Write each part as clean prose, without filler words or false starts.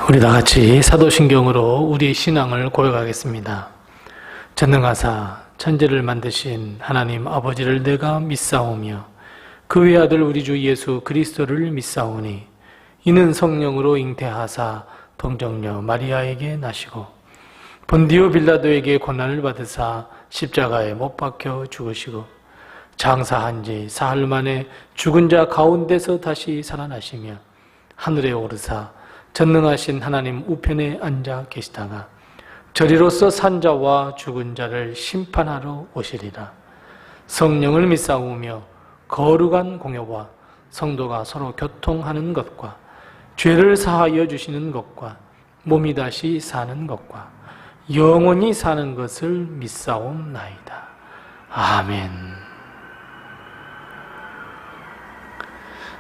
우리 다 같이 사도신경으로 우리의 신앙을 고백하겠습니다. 전능하사 천지를 만드신 하나님 아버지를 내가 믿사오며 그 외아들 우리 주 예수 그리스도를 믿사오니 이는 성령으로 잉태하사 동정녀 마리아에게 나시고 본디오 빌라도에게 고난을 받으사 십자가에 못 박혀 죽으시고 장사한 지 사흘 만에 죽은 자 가운데서 다시 살아나시며 하늘에 오르사 전능하신 하나님 우편에 앉아 계시다가 저리로서 산 자와 죽은 자를 심판하러 오시리라. 성령을 믿사오며 거룩한 공효와 성도가 서로 교통하는 것과 죄를 사하여 주시는 것과 몸이 다시 사는 것과 영원히 사는 것을 믿사옵나이다. 아멘.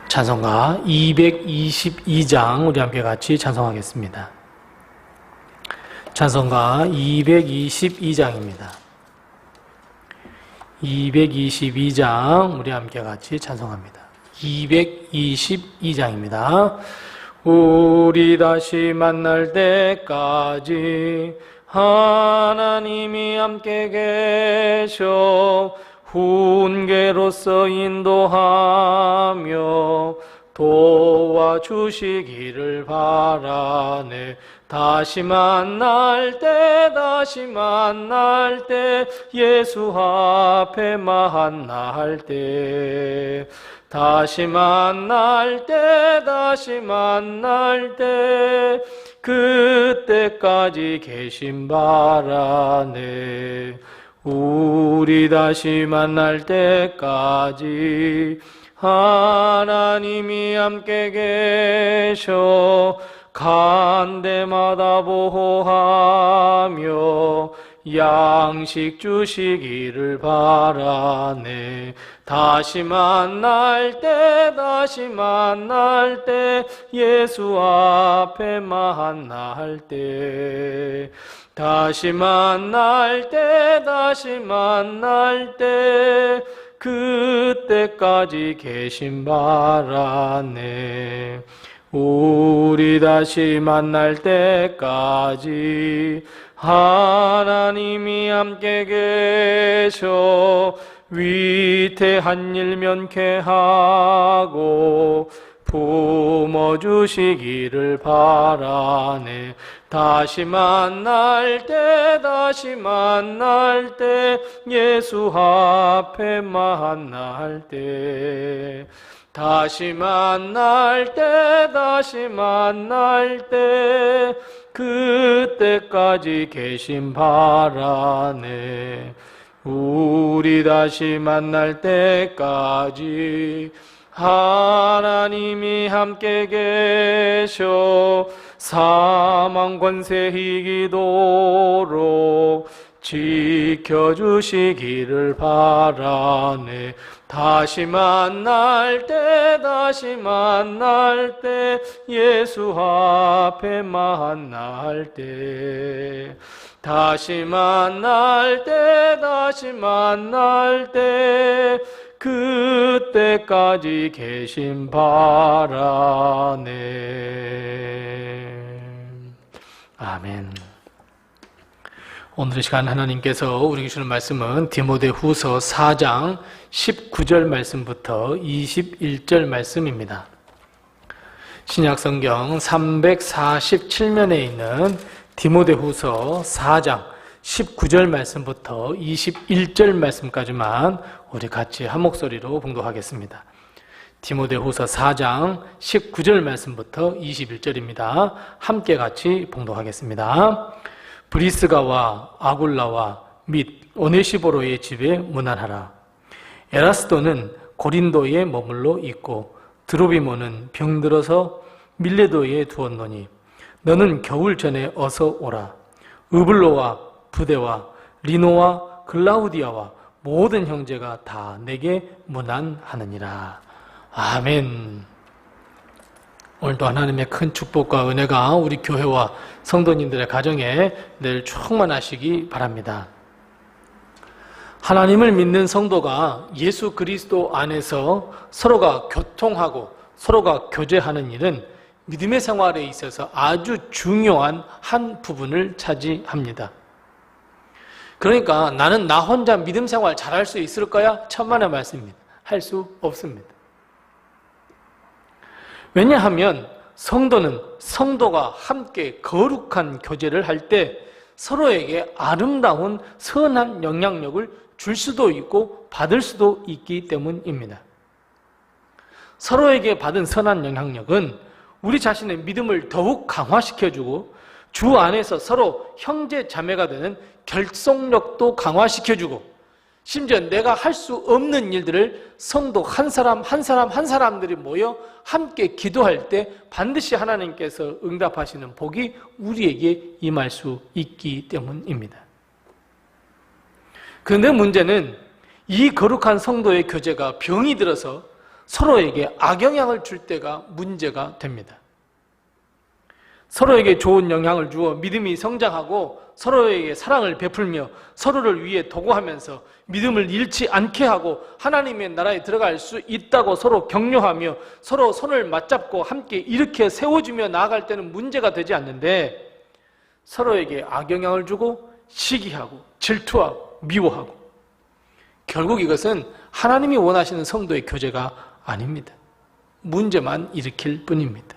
찬송가 222장 우리 함께 같이 찬송하겠습니다. 찬송가 222장입니다. 222장 우리 함께 같이 찬송합니다. 222장입니다. 우리 다시 만날 때까지 하나님이 함께 계셔 훈계로서 인도하며 도와주시기를 바라네. 다시 만날 때 예수 앞에 만날 때 다시 만날 때 그때까지 계신 바라네. 우리 다시 만날 때까지 하나님이 함께 계셔 간 데마다 보호하며 양식 주시기를 바라네. 다시 만날 때 예수 앞에 만날 때 다시 만날 때 그때까지 계신 바라네. 우리 다시 만날 때까지 하나님이 함께 계셔 위태한 일 면케하고 품어주시기를 바라네. 다시 만날 때 예수 앞에 만날 때 다시 만날 때 그때까지 계신 바라네. 우리 다시 만날 때까지 하나님이 함께 계셔 사망 권세 이기도록 지켜주시기를 바라네. 다시 만날 때 예수 앞에 만날 때 다시 만날 때 그때까지 계신 바라네. 아멘. 오늘 이 시간 하나님께서 우리에게 주는 말씀은 디모데후서 4장 19절 말씀부터 21절 말씀입니다. 신약성경 347면에 있는 디모데후서 4장 19절 말씀부터 21절 말씀까지만 우리 같이 한 목소리로 봉독하겠습니다. 디모데후서 4장 19절 말씀부터 21절입니다. 함께 같이 봉독하겠습니다. 브리스가와 아굴라와 및 오네시보로의 집에 문안하라. 에라스도는 고린도에 머물러 있고 드로비모는 병들어서 밀레도에 두었노니 너는 겨울 전에 어서 오라. 으블로와 부데와 리노와 글라우디아와 모든 형제가 다 내게 문안하느니라. 아멘. 오늘도 하나님의 큰 축복과 은혜가 우리 교회와 성도님들의 가정에 늘 충만하시기 바랍니다. 하나님을 믿는 성도가 예수 그리스도 안에서 서로가 교통하고 서로가 교제하는 일은 믿음의 생활에 있어서 아주 중요한 한 부분을 차지합니다. 그러니까 나는 나 혼자 믿음 생활 잘할 수 있을 거야? 천만의 말씀입니다. 할 수 없습니다. 왜냐하면 성도가 함께 거룩한 교제를 할 때 서로에게 아름다운 선한 영향력을 줄 수도 있고 받을 수도 있기 때문입니다. 서로에게 받은 선한 영향력은 우리 자신의 믿음을 더욱 강화시켜주고 주 안에서 서로 형제 자매가 되는 결속력도 강화시켜주고 심지어 내가 할 수 없는 일들을 성도 한 사람들이 모여 함께 기도할 때 반드시 하나님께서 응답하시는 복이 우리에게 임할 수 있기 때문입니다. 그런데 문제는 이 거룩한 성도의 교제가 병이 들어서 서로에게 악영향을 줄 때가 문제가 됩니다. 서로에게 좋은 영향을 주어 믿음이 성장하고 서로에게 사랑을 베풀며 서로를 위해 도구하면서 믿음을 잃지 않게 하고 하나님의 나라에 들어갈 수 있다고 서로 격려하며 서로 손을 맞잡고 함께 이렇게 세워주며 나아갈 때는 문제가 되지 않는데 서로에게 악영향을 주고 시기하고 질투하고 미워하고 결국 이것은 하나님이 원하시는 성도의 교제가 아닙니다. 문제만 일으킬 뿐입니다.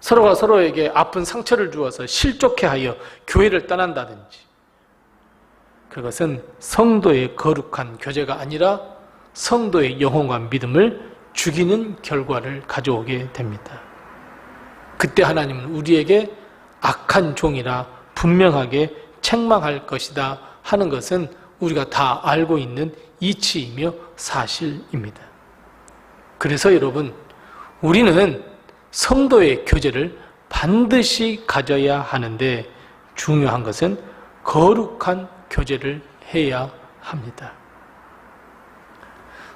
서로가 서로에게 아픈 상처를 주어서 실족해 하여 교회를 떠난다든지 그것은 성도의 거룩한 교제가 아니라 성도의 영혼과 믿음을 죽이는 결과를 가져오게 됩니다. 그때 하나님은 우리에게 악한 종이라 분명하게 책망할 것이다 하는 것은 우리가 다 알고 있는 이치이며 사실입니다. 그래서 여러분, 우리는 성도의 교제를 반드시 가져야 하는데 중요한 것은 거룩한 교제를 해야 합니다.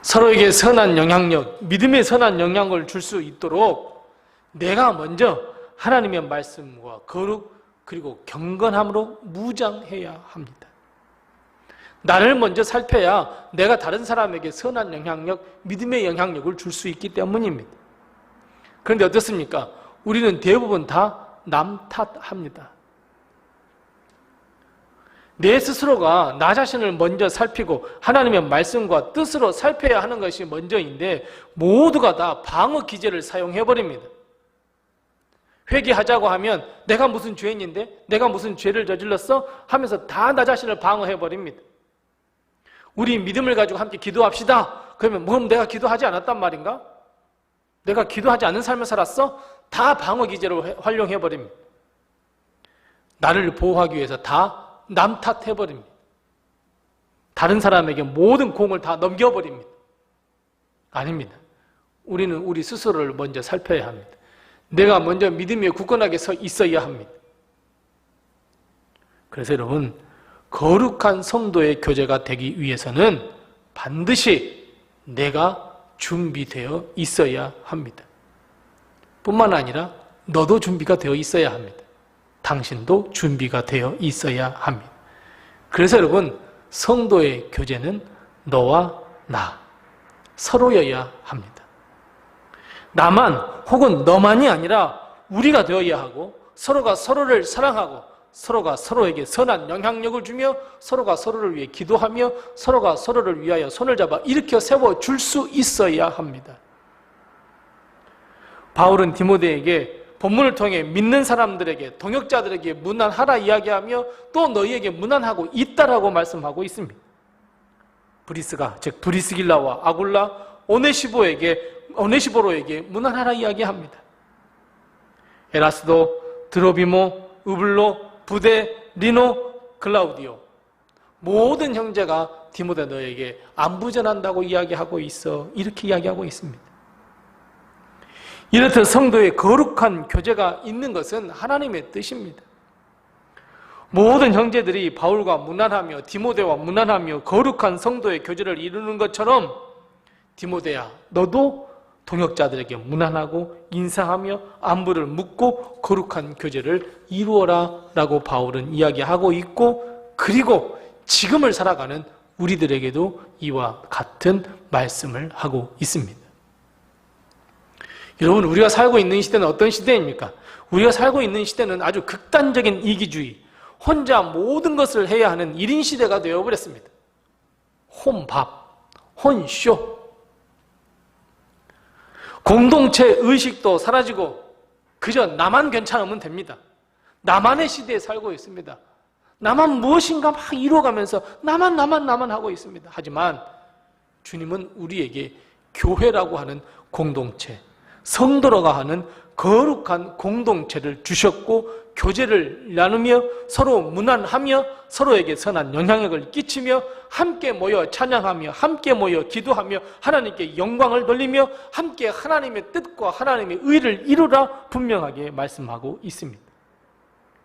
서로에게 선한 영향력, 믿음의 선한 영향을 줄 수 있도록 내가 먼저 하나님의 말씀과 거룩 그리고 경건함으로 무장해야 합니다. 나를 먼저 살펴야 내가 다른 사람에게 선한 영향력, 믿음의 영향력을 줄 수 있기 때문입니다. 그런데 어떻습니까? 우리는 대부분 다 남 탓합니다. 내 스스로가 나 자신을 먼저 살피고 하나님의 말씀과 뜻으로 살펴야 하는 것이 먼저인데 모두가 다 방어 기제를 사용해버립니다. 회개하자고 하면 내가 무슨 죄인인데? 내가 무슨 죄를 저질렀어? 하면서 다 나 자신을 방어해버립니다. 우리 믿음을 가지고 함께 기도합시다. 그러면 그럼 내가 기도하지 않았단 말인가? 내가 기도하지 않는 삶을 살았어? 다 방어 기제로 활용해버립니다. 나를 보호하기 위해서 다 남 탓해버립니다. 다른 사람에게 모든 공을 다 넘겨버립니다. 아닙니다. 우리는 우리 스스로를 먼저 살펴야 합니다. 내가 먼저 믿음에 굳건하게 서 있어야 합니다. 그래서 여러분, 거룩한 성도의 교제가 되기 위해서는 반드시 내가 준비되어 있어야 합니다. 뿐만 아니라 너도 준비가 되어 있어야 합니다. 당신도 준비가 되어 있어야 합니다. 그래서 여러분, 성도의 교제는 너와 나 서로여야 합니다. 나만 혹은 너만이 아니라 우리가 되어야 하고 서로가 서로를 사랑하고 서로가 서로에게 선한 영향력을 주며 서로가 서로를 위해 기도하며 서로가 서로를 위하여 손을 잡아 일으켜 세워줄 수 있어야 합니다. 바울은 디모데에게 본문을 통해 믿는 사람들에게 동역자들에게 문안하라 이야기하며 또 너희에게 문안하고 있다라고 말씀하고 있습니다. 브리스가 즉 브리스길라와 아굴라 오네시보로에게 문안하라 이야기합니다. 에라스도 드로비모 우블로 부데 리노 글라우디오 모든 형제가 디모데 너에게 안부 전한다고 이야기하고 있어 이렇게 이야기하고 있습니다. 이렇듯 성도의 거룩한 교제가 있는 것은 하나님의 뜻입니다. 모든 형제들이 바울과 문안하며 디모데와 문안하며 거룩한 성도의 교제를 이루는 것처럼 디모데야 너도 동역자들에게 문안하고 인사하며 안부를 묻고 거룩한 교제를 이루어라 라고 바울은 이야기하고 있고 그리고 지금을 살아가는 우리들에게도 이와 같은 말씀을 하고 있습니다. 여러분, 우리가 살고 있는 시대는 어떤 시대입니까? 우리가 살고 있는 시대는 아주 극단적인 이기주의, 혼자 모든 것을 해야 하는 1인 시대가 되어버렸습니다. 혼밥, 혼쇼. 공동체 의식도 사라지고 그저 나만 괜찮으면 됩니다. 나만의 시대에 살고 있습니다. 나만 무엇인가 막 이루어가면서 나만 하고 있습니다. 하지만 주님은 우리에게 교회라고 하는 공동체, 성도라고 하는 거룩한 공동체를 주셨고 교제를 나누며 서로 문안하며 서로에게 선한 영향력을 끼치며 함께 모여 찬양하며 함께 모여 기도하며 하나님께 영광을 돌리며 함께 하나님의 뜻과 하나님의 의를 이루라 분명하게 말씀하고 있습니다.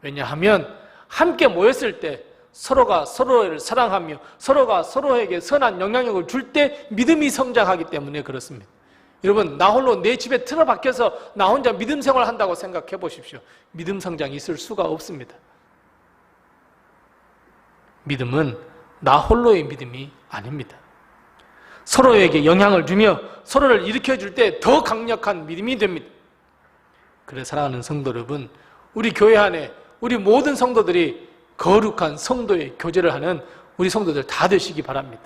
왜냐하면 함께 모였을 때 서로가 서로를 사랑하며 서로가 서로에게 선한 영향력을 줄 때 믿음이 성장하기 때문에 그렇습니다. 여러분, 나 홀로 내 집에 틀어박혀서 나 혼자 믿음 생활을 한다고 생각해 보십시오. 믿음 성장이 있을 수가 없습니다. 믿음은 나 홀로의 믿음이 아닙니다. 서로에게 영향을 주며 서로를 일으켜줄 때 더 강력한 믿음이 됩니다. 그래서 사랑하는 성도 여러분, 우리 교회 안에 우리 모든 성도들이 거룩한 성도의 교제를 하는 우리 성도들 다 되시기 바랍니다.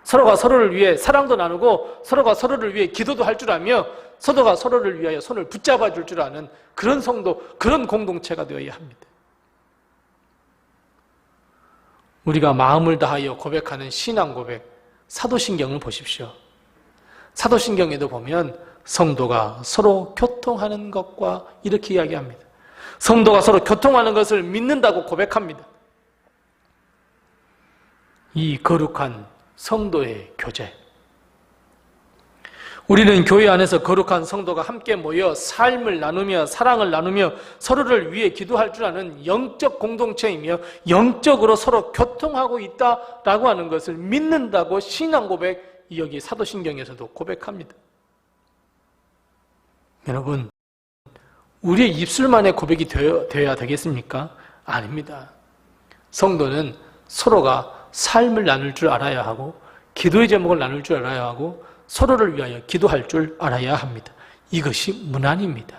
서로가 서로를 위해 사랑도 나누고 서로가 서로를 위해 기도도 할 줄 알며 서로가 서로를 위하여 손을 붙잡아 줄 줄 아는 그런 성도, 그런 공동체가 되어야 합니다. 우리가 마음을 다하여 고백하는 신앙 고백, 사도신경을 보십시오. 사도신경에도 보면 성도가 서로 교통하는 것과 이렇게 이야기합니다. 성도가 서로 교통하는 것을 믿는다고 고백합니다. 이 거룩한 성도의 교제. 우리는 교회 안에서 거룩한 성도가 함께 모여 삶을 나누며 사랑을 나누며 서로를 위해 기도할 줄 아는 영적 공동체이며 영적으로 서로 교통하고 있다라고 하는 것을 믿는다고 신앙 고백, 여기 사도신경에서도 고백합니다. 여러분, 우리의 입술만의 고백이 되어야 되겠습니까? 아닙니다. 성도는 서로가 삶을 나눌 줄 알아야 하고 기도의 제목을 나눌 줄 알아야 하고 서로를 위하여 기도할 줄 알아야 합니다. 이것이 문안입니다.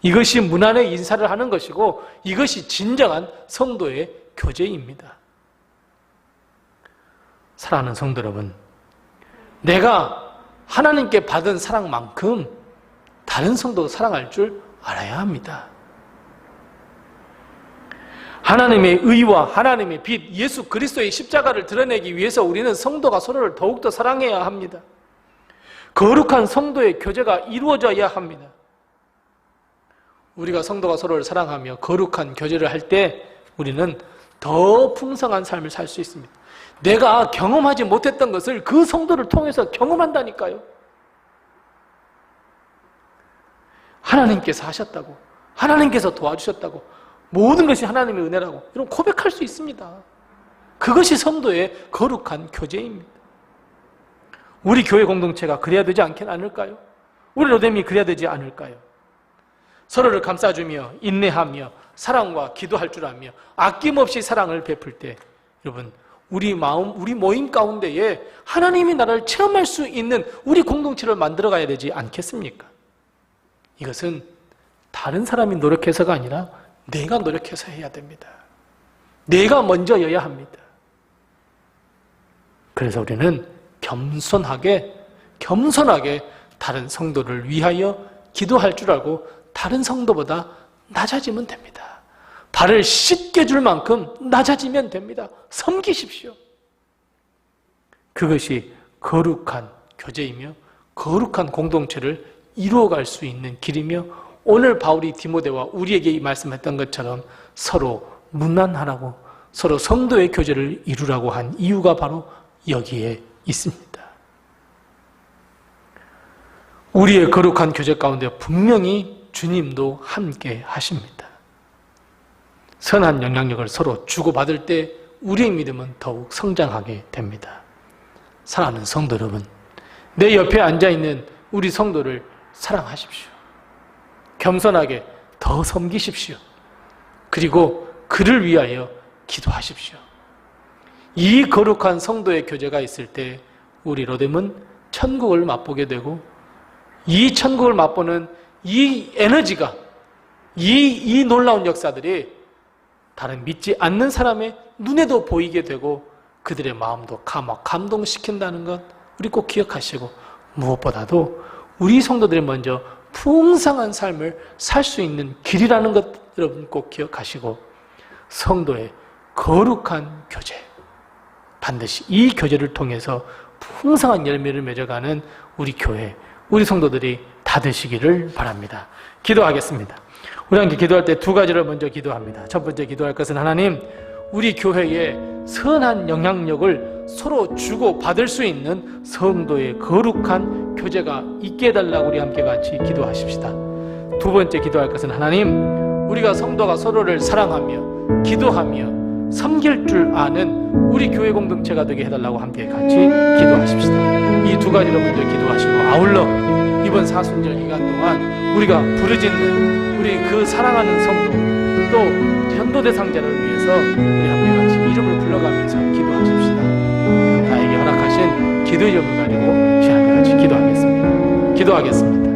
이것이 문안의 인사를 하는 것이고 이것이 진정한 성도의 교제입니다. 사랑하는 성도 여러분, 내가 하나님께 받은 사랑만큼 다른 성도도 사랑할 줄 알아야 합니다. 하나님의 의와 하나님의 빛, 예수 그리스도의 십자가를 드러내기 위해서 우리는 성도가 서로를 더욱더 사랑해야 합니다. 거룩한 성도의 교제가 이루어져야 합니다. 우리가 성도가 서로를 사랑하며 거룩한 교제를 할 때 우리는 더 풍성한 삶을 살 수 있습니다. 내가 경험하지 못했던 것을 그 성도를 통해서 경험한다니까요. 하나님께서 하셨다고, 하나님께서 도와주셨다고, 모든 것이 하나님의 은혜라고 이런 고백할 수 있습니다. 그것이 성도의 거룩한 교제입니다. 우리 교회 공동체가 그래야 되지 않을까요? 우리 로뎀이 그래야 되지 않을까요? 서로를 감싸주며 인내하며 사랑과 기도할 줄 알며 아낌없이 사랑을 베풀 때 여러분, 우리 마음, 우리 모임 가운데에 하나님이 나를 체험할 수 있는 우리 공동체를 만들어 가야 되지 않겠습니까? 이것은 다른 사람이 노력해서가 아니라 내가 노력해서 해야 됩니다. 내가 먼저여야 합니다. 그래서 우리는 겸손하게 다른 성도를 위하여 기도할 줄 알고 다른 성도보다 낮아지면 됩니다. 발을 씻겨줄 만큼 낮아지면 됩니다. 섬기십시오. 그것이 거룩한 교제이며 거룩한 공동체를 이루어갈 수 있는 길이며 오늘 바울이 디모데와 우리에게 말씀했던 것처럼 서로 문안하라고 서로 성도의 교제를 이루라고 한 이유가 바로 여기에 있습니다. 우리의 거룩한 교제 가운데 분명히 주님도 함께 하십니다. 선한 영향력을 서로 주고받을 때 우리의 믿음은 더욱 성장하게 됩니다. 사랑하는 성도 여러분, 내 옆에 앉아있는 우리 성도를 사랑하십시오. 겸손하게 더 섬기십시오. 그리고 그를 위하여 기도하십시오. 이 거룩한 성도의 교제가 있을 때 우리 로뎀은 천국을 맛보게 되고 이 천국을 맛보는 이 에너지가, 이 놀라운 역사들이 다른 믿지 않는 사람의 눈에도 보이게 되고 그들의 마음도 감동시킨다는 것 우리 꼭 기억하시고, 무엇보다도 우리 성도들이 먼저 풍성한 삶을 살 수 있는 길이라는 것 여러분 꼭 기억하시고, 성도의 거룩한 교제, 반드시 이 교제를 통해서 풍성한 열매를 맺어가는 우리 교회, 우리 성도들이 다 되시기를 바랍니다. 기도하겠습니다. 우리 함께 기도할 때 두 가지를 먼저 기도합니다. 첫 번째 기도할 것은, 하나님, 우리 교회에 선한 영향력을 서로 주고 받을 수 있는 성도의 거룩한 교제가 있게 해달라고 우리 함께 같이 기도하십시다. 두 번째 기도할 것은, 하나님, 우리가 성도가 서로를 사랑하며 기도하며 섬길 줄 아는 우리 교회 공동체가 되게 해달라고 함께 같이 기도하십시다. 이 두 가지로 먼저 기도하시고, 아울러 이번 사순절 기간 동안 우리가 부르짖는 우리 그 사랑하는 성도, 또 전도 대상자를 위해서 우리 함께 같이 이름을 불러가면서 기도하십시다. 나에게 허락하신 기도의 점을 가지고 우리 함께 같이 기도하겠습니다.